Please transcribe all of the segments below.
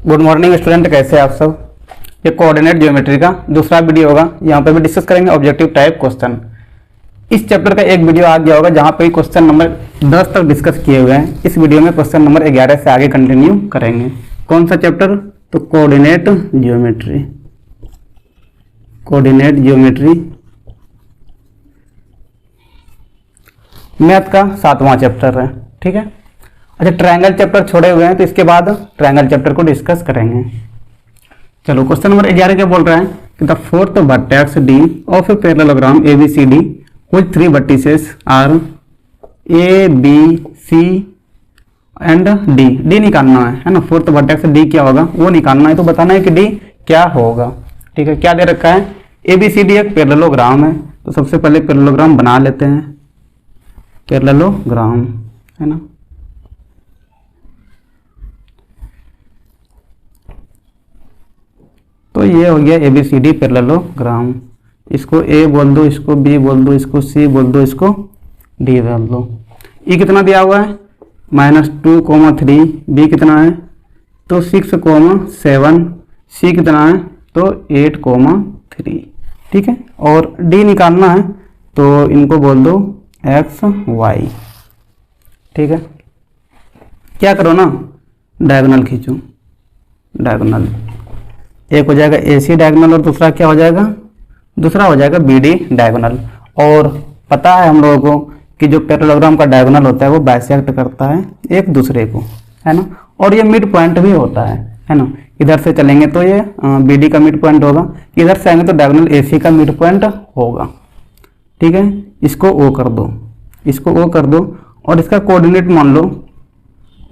Good morning student, कैसे आप सब। ये कोऑर्डिनेट ज्योमेट्री का दूसरा वीडियो होगा। यहाँ पे भी डिस्कस करेंगे ऑब्जेक्टिव टाइप क्वेश्चन। इस चैप्टर का एक वीडियो आ गया होगा जहाँ पे क्वेश्चन नंबर 10 तक डिस्कस किए हुए हैं। इस वीडियो में क्वेश्चन नंबर 11 से आगे कंटिन्यू करेंगे। कौन सा चैप्टर? तो coordinate geometry. Coordinate geometry math का 7वां चैप्टर है। ठीक है। अच्छा, ट्रायंगल चैप्टर छोड़े हुए हैं तो इसके बाद ट्रायंगल चैप्टर को डिस्कस करेंगे। चलो, क्वेश्चन नंबर 11 क्या बोल रहा है कि the fourth vertex D of A parallelogram ABCD with 3 vertices are A B C and D। D निकालना है ना। फोर्थ वर्टेक्स डी क्या होगा वो निकालना है, तो बताना है कि डी क्या होगा। ठीक है। क्या दे रखा है? ABCD एक पैरेललोग्राम है, तो सबसे पहले पैरेललोग्राम बना लेते हैं। पैरेललोग्राम है ना। तो ये हो गया ABCD पैरेललोग्राम। इसको A बोल दो, इसको B बोल दो, इसको C बोल दो, इसको D बोल दो। E कितना दिया हुआ है? -2,3। B कितना है? तो 6,7। C कितना है? तो 8,3। ठीक है। और D निकालना है तो इनको बोल दो X Y। ठीक है। क्या करो ना, डायगोनल खींचो। डायगोनल एक हो जाएगा AC डायगोनल और दूसरा क्या हो जाएगा? दूसरा हो जाएगा BD डायगोनल। और पता है हम लोगों को कि जो पैरेललोग्राम का डायगोनल होता है वो बाइसेक्ट करता है एक दूसरे को, है ना। और ये मिड पॉइंट भी होता है ना। इधर से चलेंगे तो ये BD का मिड पॉइंट होगा, इधर से आएंगे तो डायगोनल AC का मिड पॉइंट होगा। ठीक है। इसको O कर दो, इसको O कर दो और इसका कोऑर्डिनेट मान लो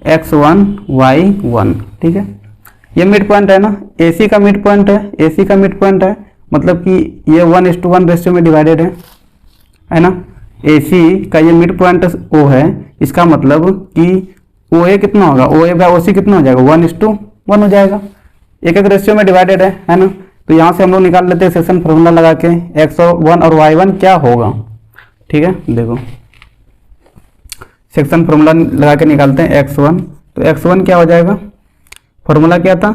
X1 Y1। ठीक है। ये मिड पॉइंट है ना, AC का मिड पॉइंट है। AC का मिड पॉइंट है मतलब कि ये 1:1 रेशियो में डिवाइडेड है ना। AC का ये मिड पॉइंट O है, इसका मतलब कि OA कितना होगा? OA बाय OC कितना हो जाएगा? 1:1 हो जाएगा। एक रेशियो में डिवाइडेड है ना। तो यहाँ से हम लोग निकाल लेते हैं सेक्शन फॉर्मूला लगा के X1 और Y1 क्या होगा। ठीक है। देखो, सेक्शन फॉर्मूला लगा के निकालते हैं X1। तो X1 क्या हो जाएगा? फॉर्मूला क्या था?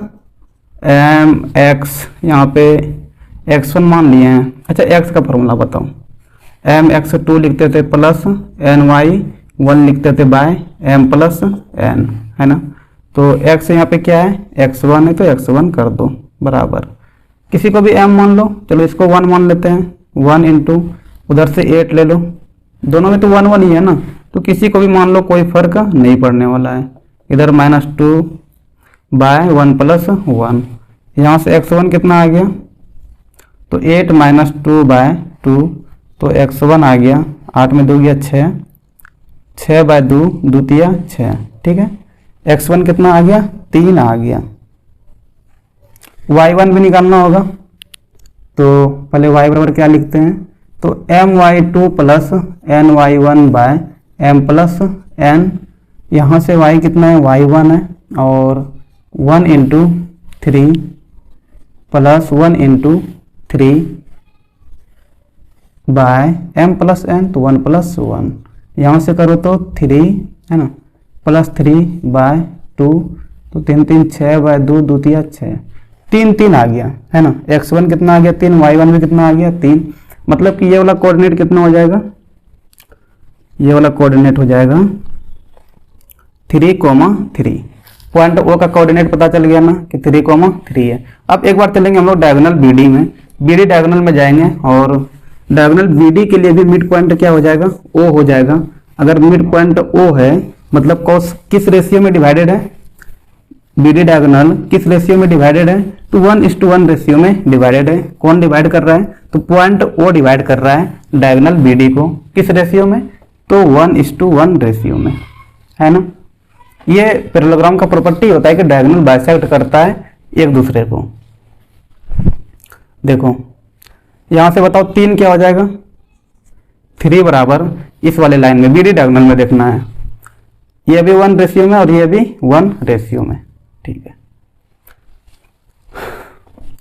MX, यहाँ पे X1 मान लिए हैं। अच्छा, X का फॉर्मूला बताओ। MX2 लिखते थे प्लस NY1 लिखते थे बाय M प्लस N, है ना। तो X यहाँ पे क्या है? X1 है, तो X1 कर दो बराबर। किसी को भी M मान लो। चलो, इसको 1 मान लेते हैं। 1 इंटू उधर से 8 ले लो। दोनों में तो 1 1 ही है ना, तो किसी को भी मान लो, कोई फर्क नहीं पड़ने वाला है। इधर -2 बाय 1 प्लस 1। यहाँ से X1 कितना आ गया? तो 8 - 2 बाय 2, तो X1 आ गया 8 में 2 गया 6, 6 बाय 2 2 6। ठीक है। X1 कितना आ गया? 3 आ गया। Y1 भी निकालना होगा, तो पहले Y बराबर क्या लिखते हैं? तो MY2 plus NY1 by M plus N। यहाँ से Y कितना है? Y1 है। और 1 into 3 plus 1 into 3 by M plus N, तो 1 प्लस 1। यहाँ से करो तो 3 है ना, प्लस 3 बाय 2, तो 3 3 6 बाय 2 2 6, 3 3 आ गया, है ना। X1 कितना आ गया? 3। Y1 भी कितना आ गया? 3। मतलब कि ये वाला कोऑर्डिनेट कितना हो जाएगा? ये वाला कोऑर्डिनेट हो जाएगा 3,3। पॉइंट O का कोऑर्डिनेट पता चल गया ना कि 3,3 है। अब एक बार चलेंगे हम लोग डायगोनल BD में। BD डायगोनल में जाएंगे और डायगोनल BD के लिए भी मिड पॉइंट क्या हो जाएगा? O हो जाएगा। अगर मिड पॉइंट O है मतलब किस रेशियो में डिवाइडेड है? BD डायगोनल किस रेशियो में डिवाइडेड है? तो 1:1 रेशियो में डिवाइडेड है। कौन डिवाइड कर रहा है? तो पॉइंट O डिवाइड कर रहा है डायगोनल BD को। किस रेशियो में? तो 1:1 रेशियो में, है ना। ये पैरेललोग्राम का प्रॉपर्टी होता है कि डायगोनल बाइसेक्ट करता है एक दूसरे को। देखो, यहाँ से बताओ 3 क्या हो जाएगा? 3 बराबर इस वाले लाइन में BD डायगोनल में देखना है। ये भी 1 रेशियो में और ये भी 1 रेशियो में। ठीक है।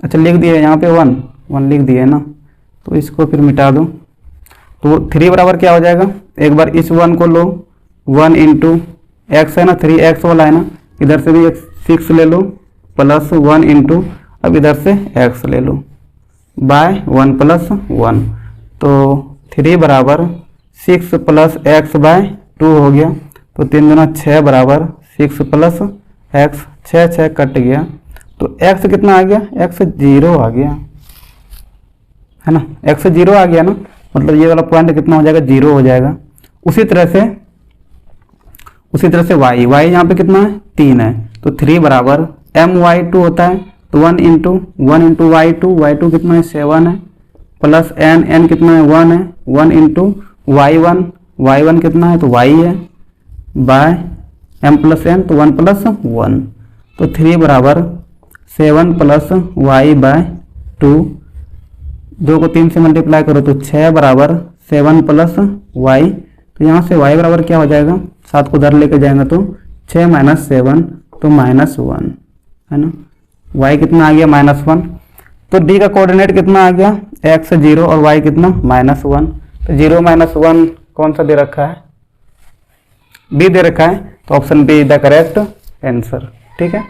अच्छा, लिख दिए यहाँ पे 1 लिख दिए ना, तो इसको फिर मिटा दो। तो 3 बराबर क्या हो जाएगा? एक बार इस 1 को लो, 1 इंटू एक्स है ना, 3x वाला है ना, इधर से भी एक 6 ले लो, प्लस 1 इंटू, अब इधर से x ले लो, बाय 1 प्लस 1, तो 3 बराबर 6 प्लस x बाय 2 हो गया। तो 3 दूना 6 बराबर 6 प्लस x, 6 कट गया, तो x कितना आ गया, x 0 आ गया, है ना, x 0 आ गया ना, मतलब ये वाला पॉइंट कितना हो जाएगा, 0 हो जाएगा। उसी तरह से y यहाँ पे कितना है, 3 है, तो 3 बराबर my2 होता है, तो 1 इंटू y2 कितना है, 7 है, प्लस n कितना है, 1 है, 1 इंटू y1 कितना है, तो y है, बाय m प्लस n, तो 1 प्लस 1, तो 3 बराबर 7 प्लस y बाय 2, 2 को 3 से मल्टीप्लाई करो तो 6 बराबर 7 प्लस y, तो यहाँ से y बराबर क्या हो जाएगा, 7 को उधर लेके जाएंगे तो 6 माइनस 7, तो -1, है ना, y कितना आ गया, -1। तो d का कोऑर्डिनेट कितना आ गया, x 0 और y कितना, -1, तो 0 -1 कौन सा दे रखा है, b दे रखा है, तो option B is the correct answer. ठीक है,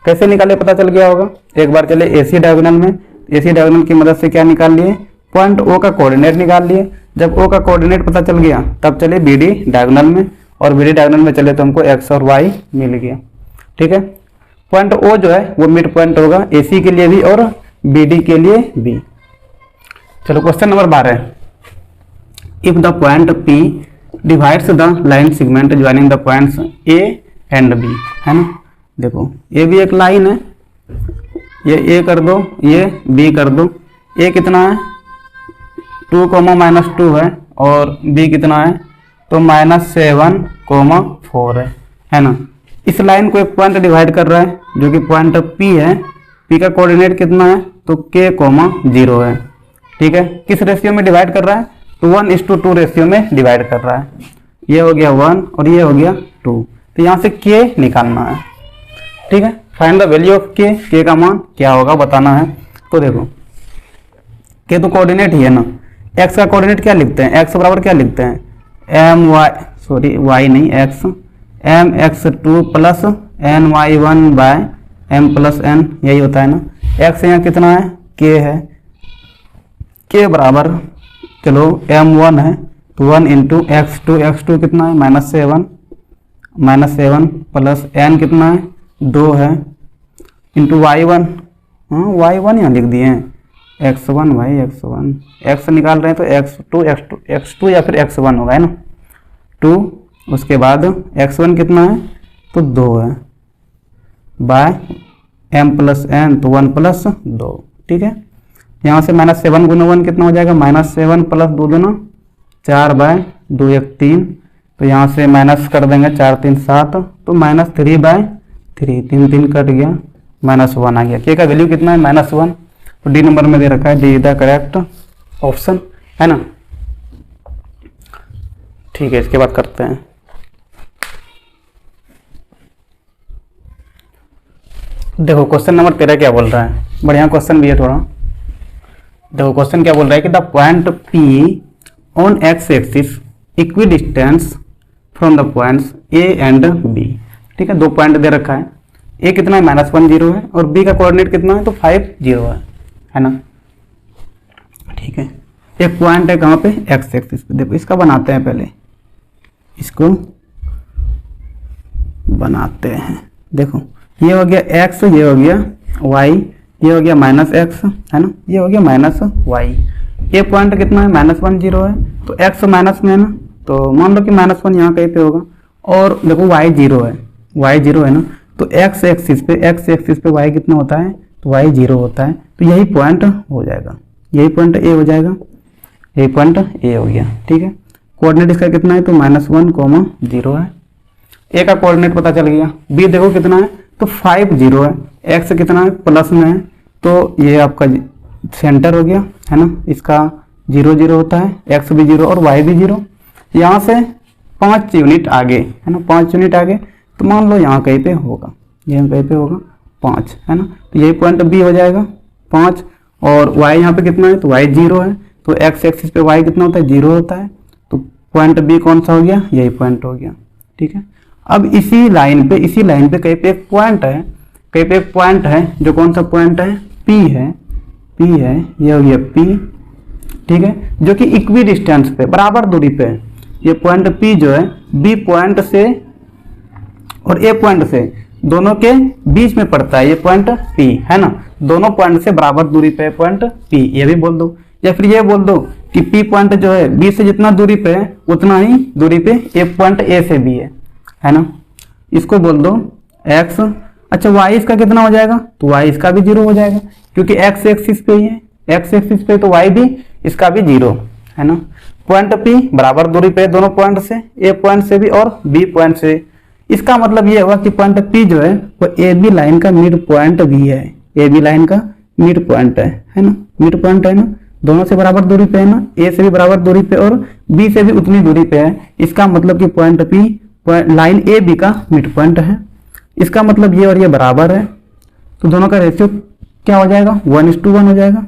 कैसे निकाले पता चल गया होगा। एक बार चले AC डायगोनल में, AC डायगोनल की मदद से क्या निकाल लिए, पॉइंट O का कोऑर्डिनेट निकाल लिए। जब O का कोऑर्डिनेट पता चल गया तब चले BD डायगोनल में, और BD डायगोनल में चले तो हमको x और y मिल गया। ठीक है, पॉइंट O जो है वो मिड पॉइंट होगा AC के लिए भी और BD के लिए भी। चलो question number 12, if the point P divides the line segment joining the points A and B, है ना, देखो ये भी एक लाइन है, ये A कर दो, ये B कर दो, A कितना है 2, -2 है, और B कितना है तो -7, 4 है ना। इस लाइन को एक पॉइंट डिवाइड कर रहा है जो कि पॉइंट P है, P का कोऑर्डिनेट कितना है तो K, 0 है। ठीक है, किस रेशियो में डिवाइड कर रहा है तो 1:2 रेशियो में डिवाइड कर रहा है, ये हो गया 1 और ये हो गया 2, तो यहाँ से K निकालना है। ठीक है, find the value of K का मान क्या होगा बताना है। तो देखो K तो कोऑर्डिनेट ही है ना, x का कोऑर्डिनेट क्या लिखते हैं, x बराबर क्या लिखते हैं, y नहीं x, mx2 plus ny1 by m plus n, यही होता है ना। x यहाँ कितना है, k है, k बराबर चलो m1 है, तो 1 इंटू x2 कितना है -7 प्लस n कितना है 2 है, इंटू y1, हाँ y1 यहाँ लिख दिए हैं, x1 भाई x1, x निकाल रहे हैं तो x2 या फिर x1 होगा, है ना, 2, उसके बाद x1 कितना है तो 2 है, बाय m प्लस n, तो 1 प्लस 2। ठीक है, यहाँ से -7 गुना 1 कितना हो जाएगा, -7 प्लस 2 दूना 4 बाय 2 1 3, तो यहाँ से माइनस कर देंगे, 4 3 7, तो -3 बाय 3, 3 3 कट गया, -1 आ गया। K का वैल्यू कितना है, -1, तो डी नंबर में दे रखा है, D is the correct option, है ना। ठीक है, इसके बाद करते हैं देखो क्वेश्चन नंबर 13 क्या बोल रहा है, बढ़िया क्वेश्चन भी है थोड़ा। देखो क्वेश्चन क्या बोल रहा है कि the point P on x axis equidistance from the points A and B। ठीक है, 2 पॉइंट दे रखा है, A कितना है -1 0 है, और B का कोऑर्डिनेट कितना है तो 5 0 है ना। ठीक है, एक पॉइंट है कहाँ पे, x एक्सिस पे। देखो इसका बनाते हैं, पहले इसको बनाते हैं। देखो ये हो गया x, ये हो गया y, ये हो गया -x, है ना, ये हो गया -y। ये पॉइंट कितना है -1 0 है, तो x माइनस में है ना, तो मान लो कि -1 यहाँ कहीं पे होगा, और देखो y 0 है, y 0 है ना, तो x एक्सिस पे y कितना होता है तो y 0 होता है, तो यही पॉइंट हो जाएगा, यही पॉइंट A हो जाएगा, यही पॉइंट A हो गया। ठीक है, कोऑर्डिनेट इसका कितना है तो -1, 0 है। A का कोऑर्डिनेट पता चल गया, B देखो कितना है तो 5 0 है, x कितना है प्लस में है, तो ये आपका सेंटर हो गया, है ना, इसका 0 0 होता है, x भी 0 और y भी 0। यहाँ से 5 यूनिट आगे, है ना, 5 यूनिट आगे, तो मान लो यहाँ कहीं पे होगा, यहाँ कहीं पे होगा 5, है ना, तो यही पॉइंट B हो जाएगा 5, और y यहाँ पे कितना है तो y 0 है, तो x एक्सिस पे y कितना होता है 0 होता है, तो पॉइंट B कौन सा हो गया, यही पॉइंट हो गया। ठीक है, अब इसी लाइन पे कहीं पे एक पॉइंट है कहीं पे एक पॉइंट है, जो कौन सा पॉइंट है, P है, ये हो गया P, ठीक है, जो कि इक्वी डिस्टेंस पे, बराबर दूरी पे है। ये पॉइंट P जो है B पॉइंट से और A पॉइंट से दोनों के बीच में पड़ता है, ये पॉइंट P है ना, दोनों पॉइंट से बराबर दूरी पे है पॉइंट P, ये भी बोल दो। या फिर ये बोल दो कि P पॉइंट जो है B से जितना दूरी पे है उतना ही दूरी पे A पॉइंट A से भी है ना, इसको बोल दो x। अच्छा y इसका कितना हो जाएगा, तो y इसका भी 0 हो जाएगा, क्योंकि x एक्सिस पे ही है, x एक्सिस पे, तो y भी इसका भी 0 है ना। पॉइंट P बराबर दूरी पे दोनों पॉइंट से, A पॉइंट से भी और B पॉइंट से। इसका मतलब ये हुआ कि पॉइंट P जो है वो AB लाइन का मिड पॉइंट भी है, AB लाइन का मिड पॉइंट है ना, मिड पॉइंट है ना, दोनों से बराबर दूरी पे है ना, A से भी बराबर दूरी पे और B से भी उतनी दूरी पे है। इसका मतलब कि पॉइंट P लाइन AB का मिड पॉइंट है। इसका मतलब ये और ये बराबर है, तो दोनों का रेशियो क्या हो जाएगा, 1:1 हो जाएगा,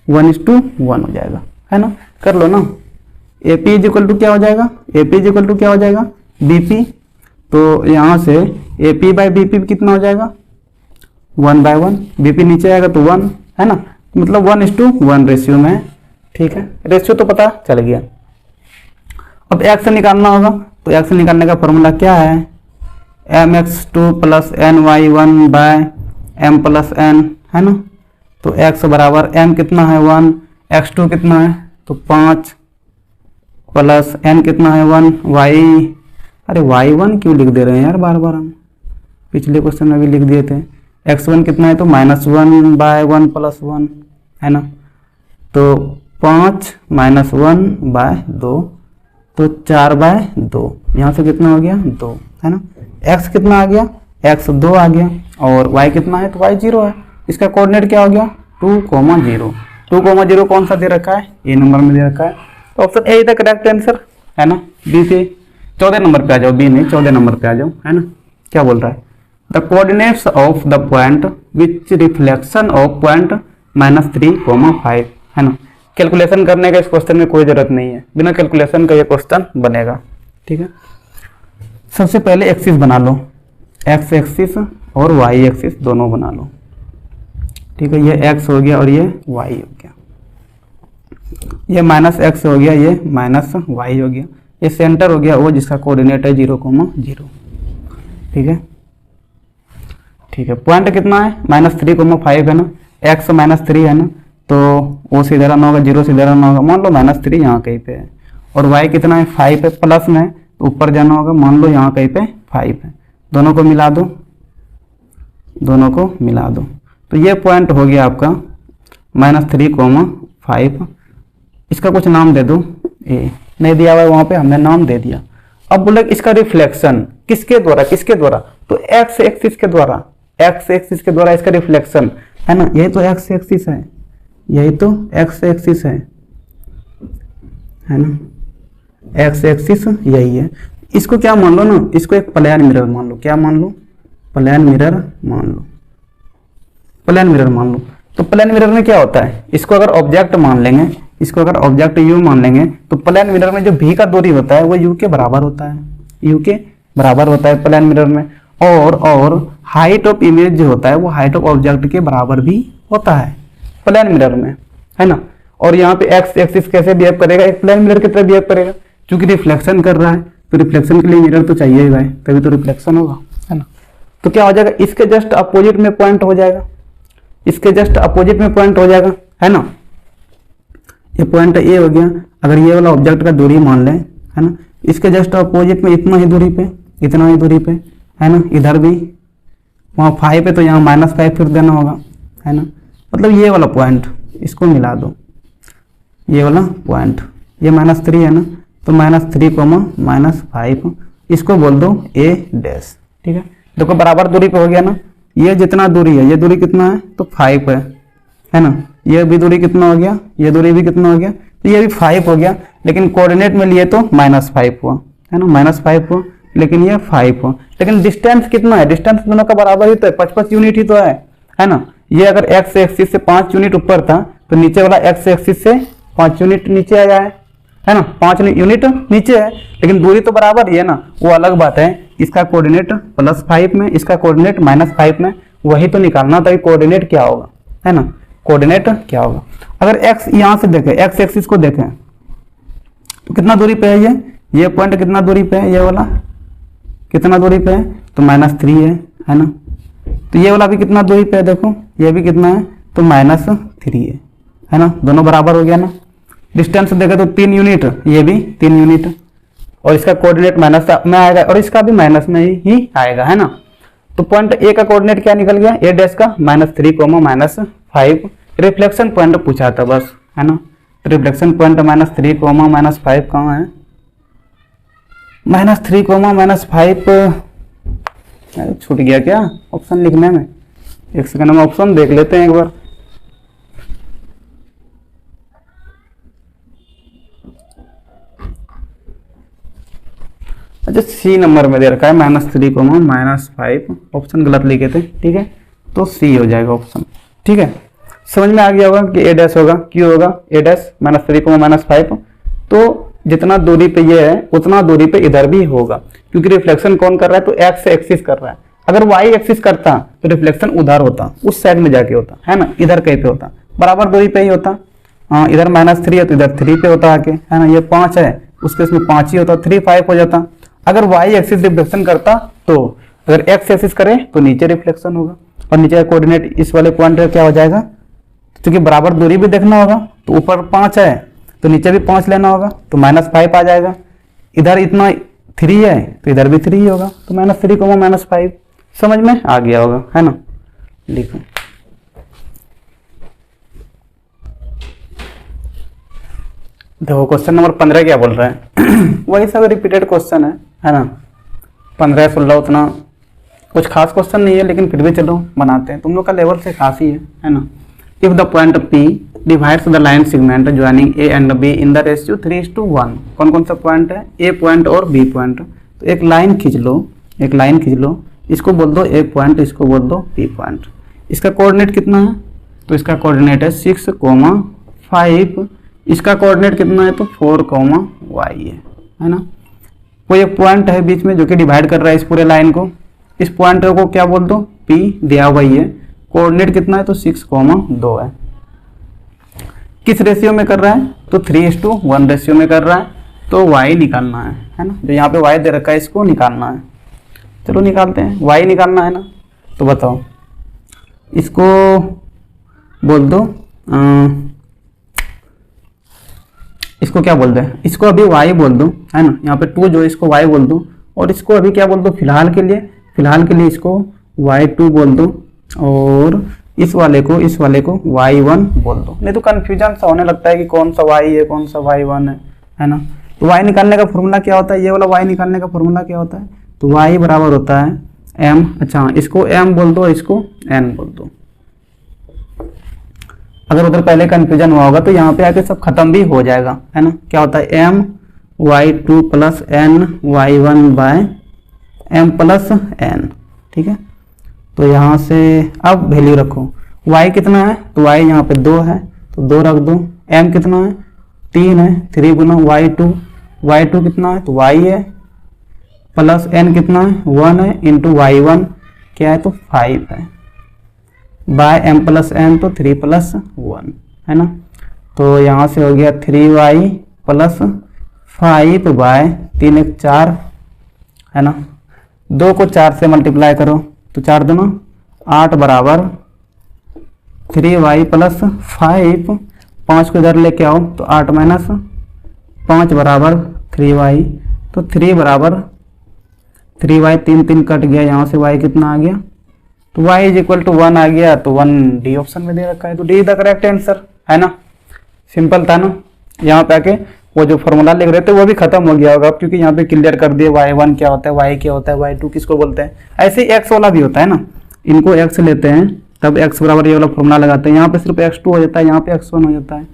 1:1 हो जाएगा, है ना। कर लो ना, AP इज इक्वल टू क्या हो जाएगा, AP इज इक्वल टू क्या हो जाएगा, BP। तो यहाँ से AP बाई BP कितना हो जाएगा, 1/1, BP नीचे आएगा तो 1 है ना, मतलब 1:1 रेशियो में है, ठीक है। रेशियो तो पता चल गया। अब x निकालना होगा, तो x निकालने का फॉर्मूला क्या है, mx2 plus ny1 by m plus n, है ना। तो x बराबर m कितना है 1, x2 कितना है तो 5 प्लस n कितना है 1, y, अरे y1 क्यों लिख दे रहे हैं यार बार बार, हम पिछले क्वेश्चन में भी लिख दिए थे। x1 कितना है तो -1 बाय 1 प्लस 1, है ना। तो 5 -1 बाय 2, तो 4/2, यहाँ से कितना हो गया 2, है ना। x कितना आ गया, x 2 आ गया, और y कितना है तो y 0 है। इसका कोऑर्डिनेट क्या हो गया 2,0, 2,0 कौन सा दे रखा है, ए नंबर में दे रखा है, तो option A is the correct answer, है ना। बी से 14 नंबर पे आ जाओ, बी नहीं 14 नंबर पे आ जाओ, है ना। क्या बोल रहा है, the coordinates of the point which reflection of point -3,5, है ना। कैलकुलेशन करने का इस क्वेश्चन में कोई जरूरत नहीं है, बिना कैलकुलेशन का ये क्वेश्चन बनेगा, ठीक है। सबसे पहले एक्सिस बना लो, एक्स एक्सिस और वाई एक्सिस दोनों बना लो, ठीक है। ये एक्स हो गया और ये वाई हो गया, ये -x हो गया, ये -y हो गया, ये सेंटर हो गया वो जिसका कोऑर्डिनेट है 0,0, ठीक है। ठीक है, पॉइंट कितना है -3,5 है ना, x -3 है ना, तो o से इधर आना होगा, 0 से इधर आना होगा, मान लो -3 यहाँ कहीं पे है, और y कितना है 5 है, प्लस में तो ऊपर जाना होगा, मान लो यहाँ कहीं पे 5 है, दोनों को मिला दो, दोनों को मिला दो, तो ये पॉइंट हो गया आपका -3,5। इसका कुछ नाम दे दो, ए नहीं दिया हुआ है वहाँ पे, हमने नाम दे दिया। अब बोले इसका रिफ्लेक्शन किसके द्वारा, किसके द्वारा, तो एक्स एक्सिस के द्वारा, एक्स एक्सिस के द्वारा इसका रिफ्लेक्शन, है ना। यही तो एक्स एक्सिस है, यही तो एक्स एक्सिस है ना, एक्स एक्सिस यही है। इसको क्या मान लो ना, इसको एक प्लेन मिरर मान लो, क्या मान लो, प्लेन मिरर मान लो, प्लेन मिरर मान लो। तो प्लेन मिरर में क्या होता है, इसको अगर ऑब्जेक्ट मान लेंगे, इसको अगर ऑब्जेक्ट यू मान लेंगे, तो प्लेन मिरर में जो भी का दूरी होता है वो यू के बराबर होता है, यू के बराबर होता है प्लेन मिरर में, और हाइट ऑफ इमेज जो होता है वो हाइट ऑफ ऑब्जेक्ट के बराबर भी होता है प्लेन मिरर में, है ना। और यहाँ पे एक्स एक्सिस कैसे बिहेव करेगा, एक प्लेन मिरर की तरह बिहेव करेगा, क्योंकि रिफ्लेक्शन कर रहा है, तो रिफ्लेक्शन के लिए मिरर तो चाहिए ही भाई, तभी तो रिफ्लेक्शन होगा, है ना। तो क्या हो जाएगा, इसके जस्ट अपोजिट में पॉइंट हो जाएगा, इसके जस्ट अपोजिट में पॉइंट हो जाएगा, है ना। ये पॉइंट ए हो गया, अगर ये वाला ऑब्जेक्ट का दूरी मान लें, है ना, इसके जस्ट अपोजिट में इतना ही दूरी पे, इतना ही दूरी पे, है ना, इधर भी वहाँ 5 है तो यहाँ -5 फिर देना होगा, है ना। मतलब ये वाला पॉइंट इसको मिला दो, ये वाला पॉइंट, ये -3 है ना, तो -3, -5 इसको बोल दो ए डैश, ठीक है। देखो बराबर दूरी पे हो गया ना, ये जितना दूरी है, ये दूरी कितना है तो 5 है ना, ये भी दूरी कितना हो गया, ये दूरी भी कितना हो गया, तो ये भी 5 हो गया, लेकिन कोऑर्डिनेट में लिए तो -5 हुआ, है ना, -5 हुआ, लेकिन ये 5 हुआ, लेकिन डिस्टेंस कितना है, डिस्टेंस दोनों का बराबर ही तो है, 55 यूनिट ही तो है ना। ये अगर एक्स एक्सिस से 5 यूनिट ऊपर था, तो नीचे वाला एक्स एक्सिस से 5 यूनिट नीचे आया है ना, 5 यूनिट नीचे है, लेकिन दूरी तो बराबर ही है ना, वो अलग बात है। इसका कोऑर्डिनेट +5 में, इसका कोऑर्डिनेट -5 में, वही तो निकालना था कि कोऑर्डिनेट क्या होगा, है ना, कोऑर्डिनेट क्या होगा। अगर x यहाँ से देखें, x एक्सिस को देखें तो कितना दूरी पे है ये पॉइंट कितना दूरी पे है, ये वाला कितना दूरी पे है, तो -3 है ना। तो ये वाला भी कितना दूरी पे है, देखो ये भी कितना है, तो -3 है ना, दोनों बराबर हो गया ना। डिस्टेंस देखें तो 3 यूनिट, ये भी 3 यूनिट, और इसका कोऑर्डिनेट माइनस में आएगा और इसका भी माइनस में ही आएगा, है ना। तो पॉइंट ए का कोऑर्डिनेट क्या निकल गया, ए डैश का -3, -5। रिफ्लेक्शन पॉइंट पूछा था बस, है ना। रिफ्लेक्शन पॉइंट -3, -5 कहाँ है, -3, -5 छूट गया क्या ऑप्शन लिखने में, एक सेकंड में ऑप्शन देख लेते हैं एक बार। अच्छा सी नंबर में दे रखा है -3, -5, ऑप्शन गलत लिखे थे, ठीक है, तो सी हो जाएगा ऑप्शन, ठीक है। समझ में आ गया होगा कि ए डैश होगा, क्यू होगा ए डैश -3, -5, तो जितना दूरी पे ये है उतना दूरी पे इधर भी होगा, क्योंकि रिफ्लेक्शन कौन कर रहा है, तो एक्स एक्सिस कर रहा है। अगर वाई एक्सिस करता तो रिफ्लेक्शन उधर होता, उस साइड में जाके होता, है ना, इधर कहीं पे होता, बराबर दूरी पे ही होता। हाँ इधर -3 है तो इधर 3 पे होता आके, है ना, ये 5 है उसके इसमें 5 ही होता, 3, 5 हो जाता। अगर वाई एक्सिस रिफ्लेक्शन करता तो, अगर एक्स एक्सिस करे तो नीचे रिफ्लेक्शन होगा, और नीचे का कोऑर्डिनेट इस वाले पॉइंट का क्या हो जाएगा, क्योंकि बराबर दूरी भी देखना होगा, तो ऊपर 5 है तो नीचे भी 5 लेना होगा, तो -5 आ जाएगा। इधर इतना 3 है तो इधर भी 3 ही होगा, तो -3, -5 समझ में आ गया होगा, है ना। लिखो देखो क्वेश्चन नंबर 15 क्या बोल रहा है वही सब रिपीटेड क्वेश्चन है ना। 15, 16 उतना कुछ खास क्वेश्चन नहीं है, लेकिन फिर भी चलो बनाते हैं, तुम लोग का लेवल से खास ही है ना। If the point P divides the line segment joining A and B in the ratio 3:1, कौन कौन सा पॉइंट है, A पॉइंट और B पॉइंट। तो एक लाइन खींच लो, इसको बोल दो A पॉइंट, इसको बोल दो B पॉइंट। इसका कोऑर्डिनेट कितना है, तो इसका कोऑर्डिनेट है 6, 5, इसका कोऑर्डिनेट कितना है, तो 4, y है ना। कोई एक पॉइंट है बीच में जो कि डिवाइड कर रहा है इस पूरे लाइन को, इस पॉइंट को क्या बोल दो, P दिया हुआ ही है, कोऑर्डिनेट कितना है, तो 6, 2 है। किस रेशियो में कर रहा है, तो 3:1 रेशियो में कर रहा है, तो y निकालना है ना। जो यहाँ पे y दे रखा है इसको निकालना है, चलो निकालते हैं, y निकालना है ना। तो बताओ इसको बोल दो, इसको क्या बोल दे, इसको अभी y बोल दो, है ना, यहाँ पे 2 जो इसको y बोल दो, और इसको अभी क्या बोल दो, फिलहाल के लिए इसको y2 बोल दो, और इस वाले को y1 बोल दो, नहीं तो कंफ्यूजन सा होने लगता है कि कौन सा y है कौन सा y1 है ना। तो y निकालने का फॉर्मूला क्या होता है, ये वाला y निकालने का फॉर्मूला क्या होता है, तो y बराबर होता है m, अच्छा इसको m बोल दो, इसको n बोल दो। अगर उधर पहले कंफ्यूजन हुआ होगा तो यहाँ पे आके सब खत्म भी हो जाएगा, है ना। क्या होता है m y2 plus n y1 by m plus n, ठीक है। तो यहाँ से अब वैल्यू रखो, y कितना है, तो y यहाँ पे 2 है तो 2 रख दो, m कितना है, 3 है, 3 गुना y2 कितना है, तो y है, प्लस n कितना है, 1 है, इंटू y1 क्या है, तो 5 है, बाय m प्लस n, तो 3 + 1 है ना। तो यहाँ से हो गया 3y प्लस 5 बाय 3 1 4 है ना। 2 को 4 से मल्टीप्लाई करो तो 4 दूना 8 बराबर 3y प्लस 5, 5 को इधर लेके आओ तो 8 माइनस 5 बराबर 3y, तो 3 बराबर 3y, 3 3 कट गया, यहाँ से y कितना आ गया, तो y = 1 आ गया, तो 1 डी ऑप्शन में दे रखा है, तो डी द करेक्ट आंसर है ना। सिंपल था ना। यहाँ पे आके वो जो फॉर्मूला लिख रहे थे वो भी खत्म हो गया होगा, क्योंकि यहाँ पे क्लियर कर दिए y1 क्या होता है, y क्या होता है, y2 किसको बोलते हैं। ऐसे ही x वाला भी होता है ना, इनको x लेते हैं तब x बराबर ये वाला फॉर्मूला लगाते हैं, यहाँ पे सिर्फ x2 हो जाता है, यहाँ पे x1 हो जाता है।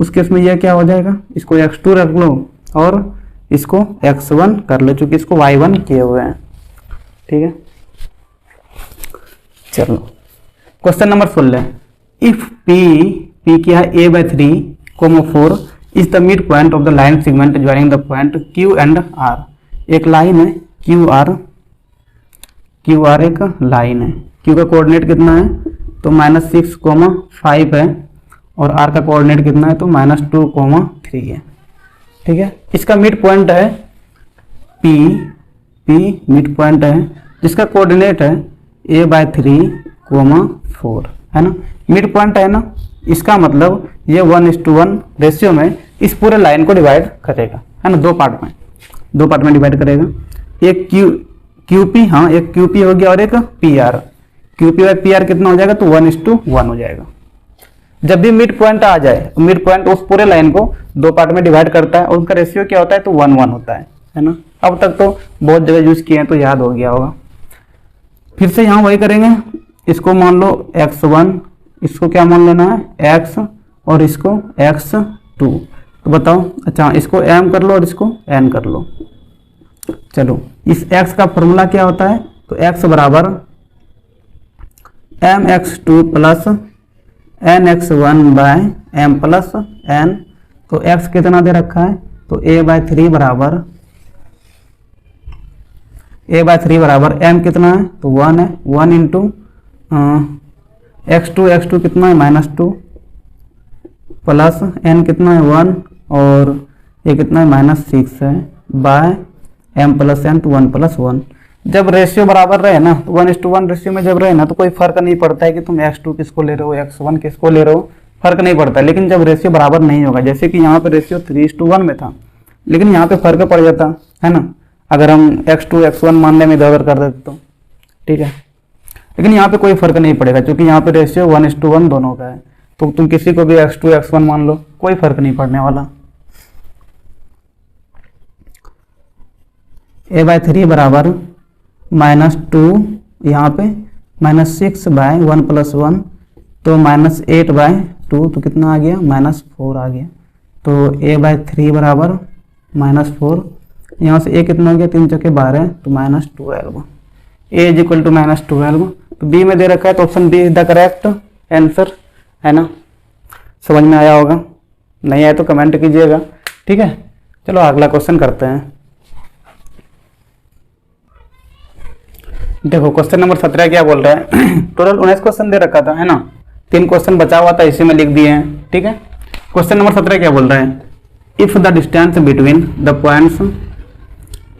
उस केस में यह क्या हो जाएगा, इसको x2 रख लो और इसको x1 कर लो, चूंकि इसको y1 किए हुए हैं, ठीक है। चलो क्वेश्चन नंबर 16, इफ p क्या है a/3, 4 is the mid point of the line segment joining the point Q and R। एक लाइन है QR एक लाइन है, क्यू का कोऑर्डिनेट कितना है तो -6,5 है और आर का कोऑर्डिनेट कितना है तो -2,3 है। ठीक है, इसका मिड पॉइंट है पी मिड पॉइंट है जिसका कोऑर्डिनेट है a/3,4 है ना, मिड पॉइंट है ना। इसका मतलब ये 1:1 रेशियो में इस पूरे लाइन को डिवाइड करेगा, है ना, दो पार्ट में डिवाइड करेगा। एक QP, हाँ एक QP हो गया और एक PR। QP/PR कितना हो जाएगा तो 1:1 हो जाएगा। जब भी मिड पॉइंट आ जाए, मिड पॉइंट उस पूरे लाइन को दो पार्ट में डिवाइड करता है और उनका रेशियो क्या होता है तो 1:1 होता है ना। अब तक तो बहुत जगह यूज किए हैं तो याद हो गया होगा। फिर से यहाँ वही करेंगे, इसको मान लो x1, इसको क्या मान लेना है x और इसको x2। तो बताओ, अच्छा इसको m कर लो और इसको n कर लो। चलो इस x का फॉर्मूला क्या होता है तो x बराबर mx2 plus nx1/m plus n। तो x कितना दे रखा है तो a/3 बराबर m कितना है तो 1 है, 1 इंटू x2 कितना है -2 प्लस n कितना है 1 और ये कितना है -6 है बाय m प्लस n तो 1 + 1। जब रेशियो बराबर रहे ना तो 1:1 रेशियो में जब रहे ना तो कोई फर्क नहीं पड़ता है कि तुम x2 किसको ले रहे हो x1 किसको ले रहे हो, फर्क नहीं पड़ता है। लेकिन जब रेशियो बराबर नहीं होगा, जैसे कि यहाँ पे रेशियो 3:1 में था लेकिन यहाँ पे फर्क पड़ जाता है ना, अगर हम x2 x1 मानने में इधर कर देते तो ठीक है। लेकिन यहाँ पे कोई फर्क नहीं पड़ेगा क्योंकि यहाँ पे रेशियो 1:1 दोनों का है, तो तुम किसी को भी x2 x1 मान लो, कोई फर्क नहीं पड़ने वाला। a/3 बराबर -2, यहाँ पे -6/1 + 1 तो -8/2 तो कितना आ गया -4 आ गया। तो a/3 बराबर -4, यहाँ से a कितना हो गया 3 × 12 तो -12, a = -12। तो b में दे रखा है तो option B is the correct answer, है ना। समझ में आया होगा, नहीं आया तो कमेंट कीजिएगा, ठीक है। चलो अगला क्वेश्चन करते हैं। देखो क्वेश्चन नंबर 17 क्या बोल रहा है टोटल 19 क्वेश्चन दे रखा था, है ना, 3 क्वेश्चन बचा हुआ था इसी में लिख दिए हैं, ठीक है। क्वेश्चन नंबर 17 क्या बोल रहा है, if the distance between the points,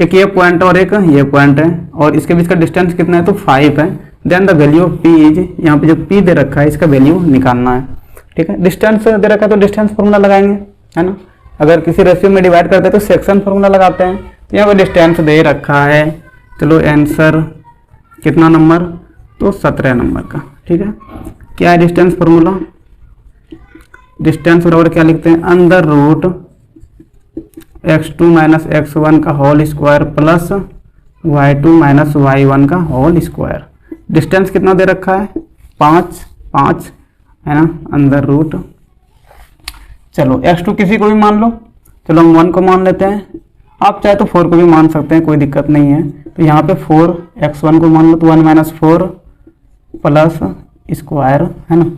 एक ये पॉइंट और एक ये पॉइंट है और इसके बीच का डिस्टेंस कितना है तो 5 है, then the value of p is, यहाँ पे जो p दे रखा है इसका वैल्यू निकालना है, ठीक है। डिस्टेंस दे रखा है तो डिस्टेंस फॉर्मूला लगाएंगे, है ना। अगर किसी रेशियो में डिवाइड करते हैं तो सेक्शन फॉर्मूला लगाते हैं। तो यहाँ पे डिस्टेंस दे रखा है, चलो आंसर कितना नंबर तो 17 नंबर का, ठीक है। क्या है डिस्टेंस फॉर्मूला, डिस्टेंस बराबर क्या लिखते हैं अंडर रूट x2 - x1 का whole square plus y2 - y1 का होल स्क्वायर। डिस्टेंस कितना दे रखा है 5 है ना, अंडर रूट, चलो x2 किसी को भी मान लो, चलो हम 1 को मान लेते हैं, आप चाहे तो 4 को भी मान सकते हैं, कोई दिक्कत नहीं है। तो यहाँ पे 4 x1 को मान लो तो 1 - 4 प्लस स्क्वायर, है ना।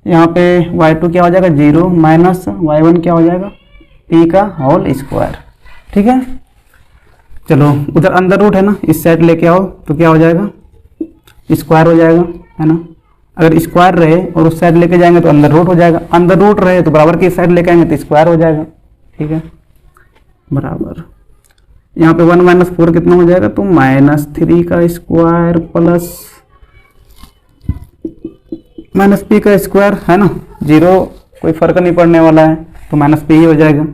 यहाँ पे y2 क्या हो जाएगा 0 माइनस y1 क्या हो जाएगा p का होल स्क्वायर, ठीक है। चलो उधर अंडर रूट है ना, इस साइड लेके आओ तो क्या हो जाएगा स्क्वायर हो जाएगा, है ना। अगर स्क्वायर रहे और उस साइड लेके जाएंगे तो अंडर रूट हो जाएगा, अंडर रूट रहे तो बराबर की साइड लेके आएंगे तो स्क्वायर हो जाएगा, ठीक है। बराबर यहाँ पे 1 - 4 कितना हो जाएगा तो -3 का स्क्वायर प्लस -p का स्क्वायर, है ना, 0 कोई फर्क नहीं पड़ने वाला है तो -p ही हो जाएगा।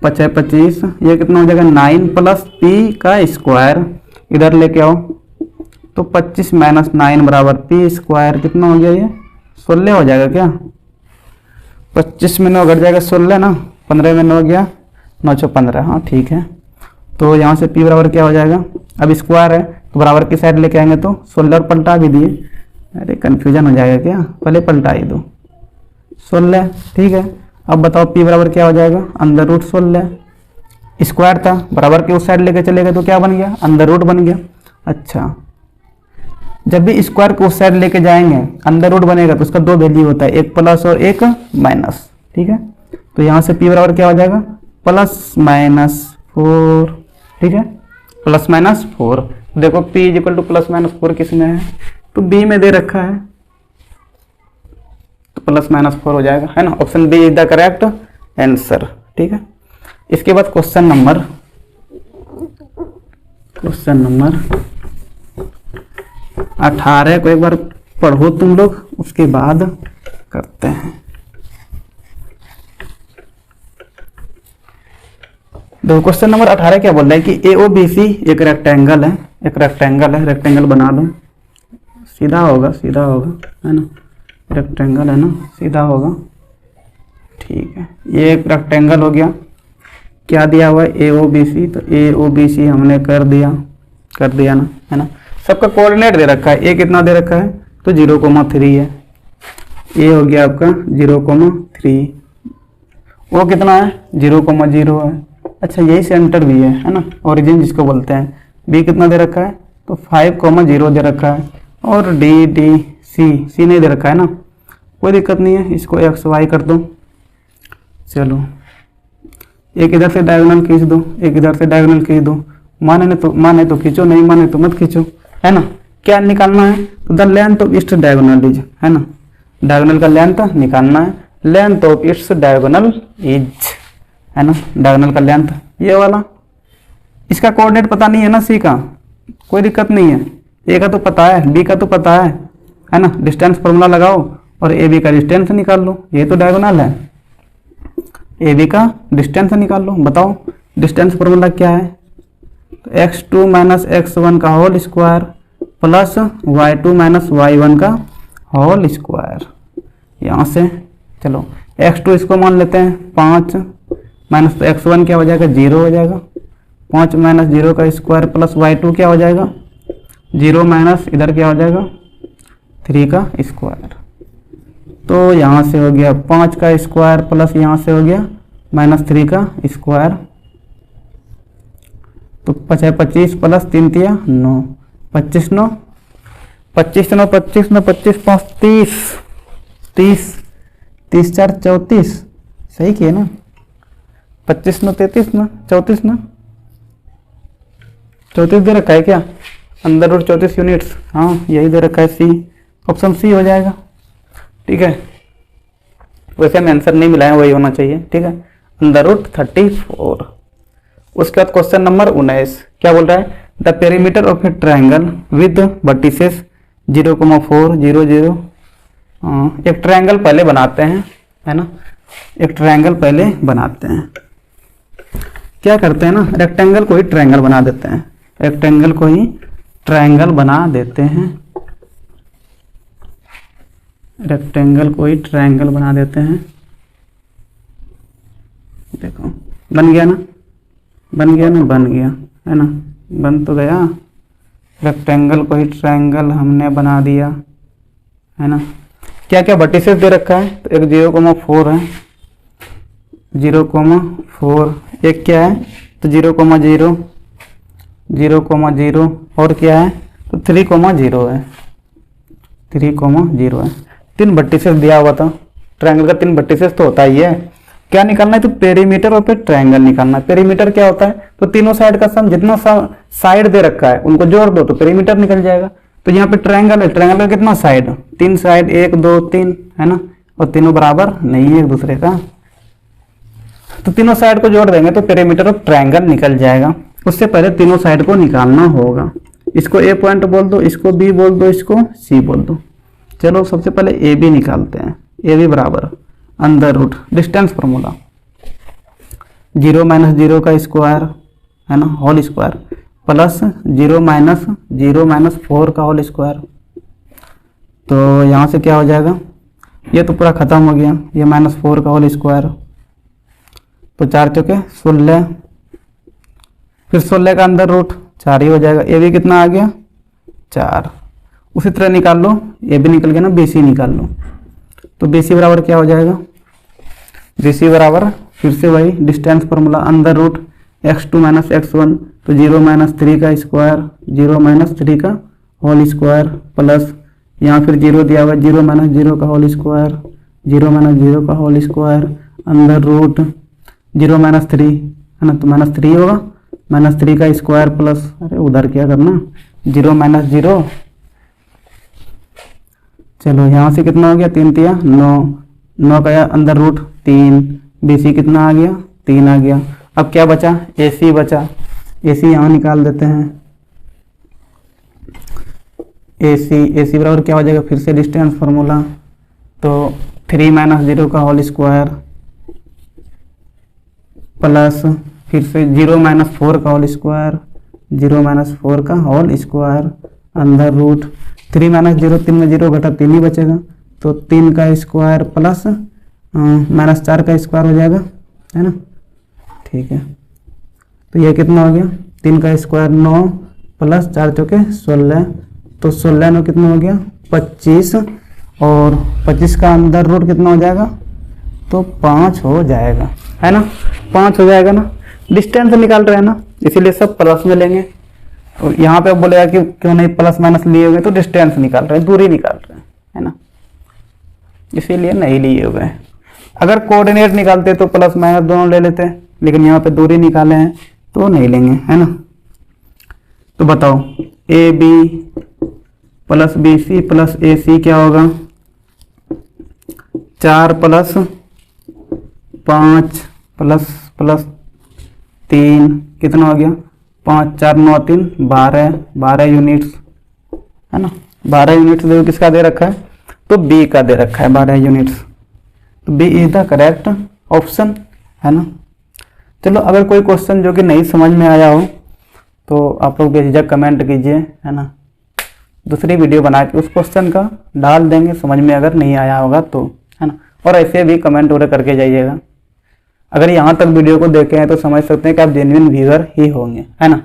5 × 25, ये कितना हो जाएगा 9 प्लस p का स्क्वायर, इधर लेके आओ तो 25 - 9 बराबर p स्क्वायर, कितना हो गया ये 16 हो जाएगा क्या, 25 में 9 घट जाएगा 16 ना, 15 में 9 गया 9 × 15, हाँ ठीक है। तो यहाँ से p बराबर क्या हो जाएगा, अब स्क्वायर है तो बराबर की साइड लेके आएंगे तो 16 और पलटा भी दिए, अरे कन्फ्यूजन हो जाएगा क्या, पहले पलटा ही दो 16, ठीक है। अब बताओ p बराबर क्या हो जाएगा अंडर रूट 16, स्क्वायर था बराबर के उस साइड लेके चले गए तो क्या बन गया अंडर रूट बन गया। अच्छा जब भी स्क्वायर को उस साइड लेके जाएंगे अंडर रूट बनेगा तो उसका 2 वैल्यू होता है, एक प्लस और एक माइनस, ठीक है। तो यहाँ से p बराबर क्या हो जाएगा +-4, ठीक है, +-4। देखो p = +-4 किस में है तो बी में दे रखा है तो प्लस माइनस 4 हो जाएगा, है ना। Option B is the correct answer. ठीक है, इसके बाद क्वेश्चन नंबर 18 को एक बार पढ़ो तुम लोग, उसके बाद करते हैं। देखो क्वेश्चन नंबर 18 क्या बोल रहा है कि AOBC एक रेक्टेंगल है, रेक्टेंगल बना लो, सीधा होगा है ना, रेक्टेंगल है ना, सीधा होगा। ठीक है, ये एक रेक्टेंगल हो गया। क्या दिया हुआ है AOBC, तो AOBC हमने कर दिया ना, है ना। सबका कोऑर्डिनेट दे रखा है, ए कितना दे रखा है तो 0,3 है, ए हो गया आपका 0,3, वो कितना है 0,0 है। अच्छा यही सेंटर भी है ना, ओरिजिन जिसको बोलते हैं। बी कितना दे रखा है तो 5,0 दे रखा है, और सी नहीं दे रखा है ना, कोई दिक्कत नहीं है, इसको XY कर दो। चलो एक इधर से डायगोनल खींच दो, एक इधर से डायगोनल खींच दो, माने तो खींचो, नहीं माने तो मत खींचो, है ना। क्या निकालना है तो the length of east diagonal is, है ना, डायगोनल का लेंथ निकालना है, length of east diagonal is, है ना, डायगोनल का लेंथ ये वाला। इसका कोऑर्डिनेट पता नहीं है ना सी का, कोई दिक्कत नहीं है, ए का तो पता है, बी का तो पता है ना। डिस्टेंस फॉर्मूला लगाओ और ए बी का डिस्टेंस निकाल लो, ये तो डायगोनल है, ए बी का डिस्टेंस निकाल लो। बताओ डिस्टेंस फॉर्मूला क्या है, तो x2 माइनस x1 का whole square plus y2 minus y1 का होल स्क्वायर। यहाँ से चलो x2 इसको मान लेते हैं 5 माइनस, तो x1 क्या हो जाएगा 0 हो जाएगा, 5 माइनस 0 का स्क्वायर प्लस y2 क्या हो जाएगा 0 माइनस इधर क्या हो जाएगा 3 का स्क्वायर। तो यहाँ से हो गया 5 का स्क्वायर प्लस यहाँ से हो गया माइनस 3 का स्क्वायर, तो 25 प्लस 3 तिया 9, 25 9 25 9 25 9 25 5 30 30 30 4 34, सही किए ना, 25 9 33 ना 34 ना 34 दे रखा है क्या, अंदर रूट 34 यूनिट्स, हाँ यही दे रखा है, सी, ऑप्शन सी हो जाएगा। ठीक है, वैसे में आंसर नहीं मिला है, वही होना चाहिए। ठीक है, अंदर रूट 34। उसके बाद क्वेश्चन नंबर 19 क्या बोल रहा है, the perimeter of A triangle with vertices 0,4 0 0। एक ट्रायंगल पहले बनाते हैं, है ना, एक ट्रायंगल पहले बनाते हैं। क्या करते हैं ना, रेक्टेंगल को ही ट्रायंगल बना देते हैं, रेक्टेंगल को ही ट्रायंगल बना देते हैं, रेक्टेंगल को ही ट्रायंगल बना देते हैं। देखो बन गया ना, बन गया, है ना, बन तो गया। रेक्टेंगल को ही ट्रायंगल हमने बना दिया, है ना। क्या क्या वर्टिसेस दे रखा है, तो एक 0,4 है, 0,4, एक क्या है तो 0,0 0,0, और क्या है तो 3,0 है, 3,0 है। 3 वर्टिसेस दिया हुआ था, ट्रायंगल का 3 वर्टिसेस तो होता ही है। क्या निकालना है तो पेरीमीटर और फिर ट्रायंगल निकालना है। पेरीमीटर क्या होता है तो तीनों साइड का सम, जितना साइड दे रखा है उनको जोड़ दो तो पेरीमीटर निकल जाएगा। तो यहाँ पे ट्रायंगल है, ट्रायंगल का कितना साइड, 3 साइड, 1 2 3, है ना, और तीनों बराबर नहीं है एक दूसरे का, तो तीनों साइड को जोड़ देंगे तो पेरीमीटर ऑफ ट्रायंगल निकल जाएगा। उससे पहले तीनों साइड को निकालना होगा। इसको ए पॉइंट बोल दो, इसको बी बोल दो, इसको सी बोल दो। चलो सबसे पहले ए बी निकालते हैं। ए बी बराबर अंदर रूट डिस्टेंस फॉर्मूला 0 माइनस 0 का स्क्वायर, है ना, होल स्क्वायर प्लस 0 माइनस 4 का होल स्क्वायर। तो यहाँ से क्या हो जाएगा, ये तो पूरा खत्म हो गया, ये -4 का होल स्क्वायर, तो 4 चौके 16, फिर 16 का अंदर रूट 4 ही हो जाएगा। ए बी कितना आ गया 4। उसी तरह निकाल लो, ए बी निकल गया ना, बी सी निकाल लो। तो बी सी बराबर क्या हो जाएगा, बी सी बराबर फिर से वही डिस्टेंस फार्मूला अंदर रूट x2 माइनस x1, तो 0 माइनस 3 का स्क्वायर, 0 माइनस 3 का होल स्क्वायर प्लस यहाँ फिर 0 दिया हुआ है, 0 माइनस 0 का होल स्क्वायर, 0 माइनस 0 का होल स्क्वायर अंदर रूट 0 माइनस 3, है ना, तो -3 होगा, -3 का स्क्वायर प्लस, अरे उधर क्या करना, 0 माइनस 0 चलो यहाँ से कितना हो गया, 3 तिया 9, 9 का अंदर रूट 3, BC कितना आ गया, 3 आ गया। अब क्या बचा, AC बचा, AC यहाँ निकाल देते हैं। AC बराबर क्या हो जाएगा, फिर से डिस्टेंस फार्मूला, तो 3 - 0 का होल स्क्वायर प्लस फिर से 0 - 4 का होल स्क्वायर, 0 - 4 का होल स्क्वायर अंदर रूट 3 - 0, 3 में 0 घटा 3 ही बचेगा, तो 3 का स्क्वायर प्लस -4 का स्क्वायर हो जाएगा, है ना। ठीक है, तो ये कितना हो गया, 3 का स्क्वायर 9 प्लस 4 चौके 16, तो 16 9 कितना हो गया, 25, और 25 का अंदर रूट कितना हो जाएगा, तो 5 हो जाएगा, है ना। 5 हो जाएगा ना, डिस्टेंस निकाल रहे हैं ना, इसीलिए सब प्लस में लेंगे। और यहाँ पे बोलेगा कि क्यों नहीं प्लस माइनस लिए हुए, तो डिस्टेंस निकाल रहे हैं, दूरी निकाल रहे हैं, है ना, इसीलिए नहीं लिए हुए हैं। अगर कोऑर्डिनेट निकालते तो प्लस माइनस दोनों ले लेते, लेकिन यहाँ पे दूरी निकाले हैं तो नहीं लेंगे, है ना। तो बताओ AB plus BC plus AC क्या होगा, 4 प्लस 5 प्लस प्लस 3 कितना हो गया, 5 4 9 3 12 यूनिट्स, है ना। 12 यूनिट्स देखो किसका दे रखा है, तो B का दे रखा है 12 यूनिट्स, तो B is the correct option, है ना। चलो अगर कोई क्वेश्चन जो कि नहीं समझ में आया हो तो आप लोग बेझिझक कमेंट कीजिए, है ना, दूसरी वीडियो बना के उस क्वेश्चन का डाल देंगे समझ में अगर नहीं आया होगा तो, है ना। और ऐसे भी कमेंट वगैरह करके जाइएगा। अगर यहाँ तक वीडियो को देखे हैं तो समझ सकते हैं कि आप जेन्युइन व्यूअर ही होंगे, है ना।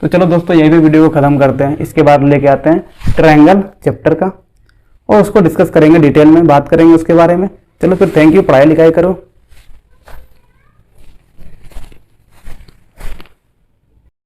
तो चलो दोस्तों यही भी वीडियो को ख़त्म करते हैं, इसके बाद लेके आते हैं ट्रायंगल चैप्टर का और उसको डिस्कस करेंगे, डिटेल में बात करेंगे उसके बारे में। चलो फिर थैंक यू, पढ़ाई लिखाई करो।